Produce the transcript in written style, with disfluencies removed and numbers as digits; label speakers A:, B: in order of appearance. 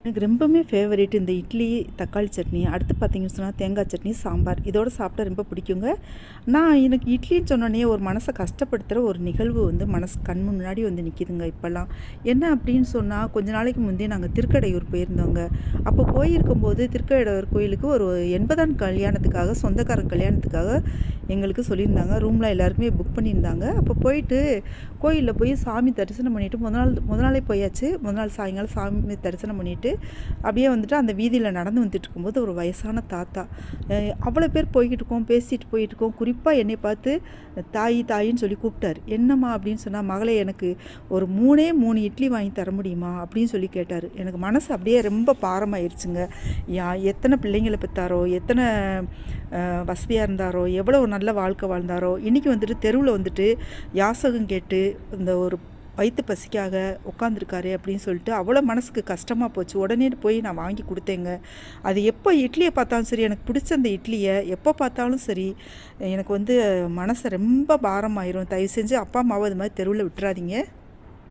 A: எனக்கு ரொம்பவுமே ஃபேவரேட் இந்த இட்லி, தக்காளி சட்னி. அடுத்து பார்த்தீங்கன்னு சொன்னா தேங்காய் சட்னி, சாம்பார். இதோட சாப்பிட்டா ரொம்ப பிடிக்குங்க. எனக்கு இட்லின்னு சொன்னோனே ஒரு மனச கஷ்டப்படுத்துகிற ஒரு நிகழ்வு வந்து மனசு கண் முன்னாடி வந்து நிற்கிதுங்க இப்போல்லாம். என்ன அப்படின்னு சொன்னால் கொஞ்ச நாளைக்கு முந்தைய நாங்கள் திருக்கடையூர் போயிருந்தோங்க. அப்போ போயிருக்கும்போது திருக்கடையூர் கோயிலுக்கு ஒரு 80ஆம் கல்யாணத்துக்காக சொந்தக்காரங்க கல்யாணத்துக்காக எங்களுக்கு சொல்லியிருந்தாங்க. ரூம்லாம் எல்லாருக்குமே புக் பண்ணியிருந்தாங்க. அப்போ போயிட்டு கோயிலில் போய் சாமி தரிசனம் பண்ணிவிட்டு முத நாளே போயாச்சு. முத நாள் சாயங்காலம் சாமி தரிசனம் பண்ணிவிட்டு அப்படியே வந்துட்டு அந்த வீதியில் நடந்து வந்துட்டு இருக்கும்போது ஒரு வயசான தாத்தா அவ்வளோ பேர் போய்கிட்டு இருக்கோம், பேசிட்டு போயிட்டு இருக்கோம். குறிப்பாக என்னை பார்த்து தாயி தாயின்னு சொல்லி கூப்பிட்டார். என்னம்மா அப்படின்னு சொன்னால், மகளே எனக்கு ஒரு 3 இட்லி வாங்கி தர முடியுமா அப்படின்னு சொல்லி கேட்டார். எனக்கு மனசு அப்படியே ரொம்ப பாரமாயிருச்சுங்க. எத்தனை பிள்ளைங்களை பெற்றாரோ, எத்தனை வசதியாக இருந்தாரோ, எவ்வளோ நல்ல வாழ்க்கை வாழ்ந்தாரோ, இன்றைக்கி வந்துட்டு தெருவில் வந்துட்டு யாசகம் கேட்டு இந்த ஒரு வயிற்று பசிக்காக உட்காந்துருக்காரு அப்படின்னு சொல்லிட்டு அவ்வளோ மனசுக்கு கஷ்டமாக போச்சு. உடனே போய் நான் வாங்கி கொடுத்தேங்க. அது எப்போ இட்லியை பார்த்தாலும் சரி, எனக்கு பிடிச்ச அந்த இட்லியை எப்போ பார்த்தாலும் சரி, எனக்கு வந்து மனசை ரொம்ப பாரமாயிரும். தயவு செஞ்சு அப்பா அம்மாவை இது மாதிரி தெருவில் விட்டுறாதீங்க.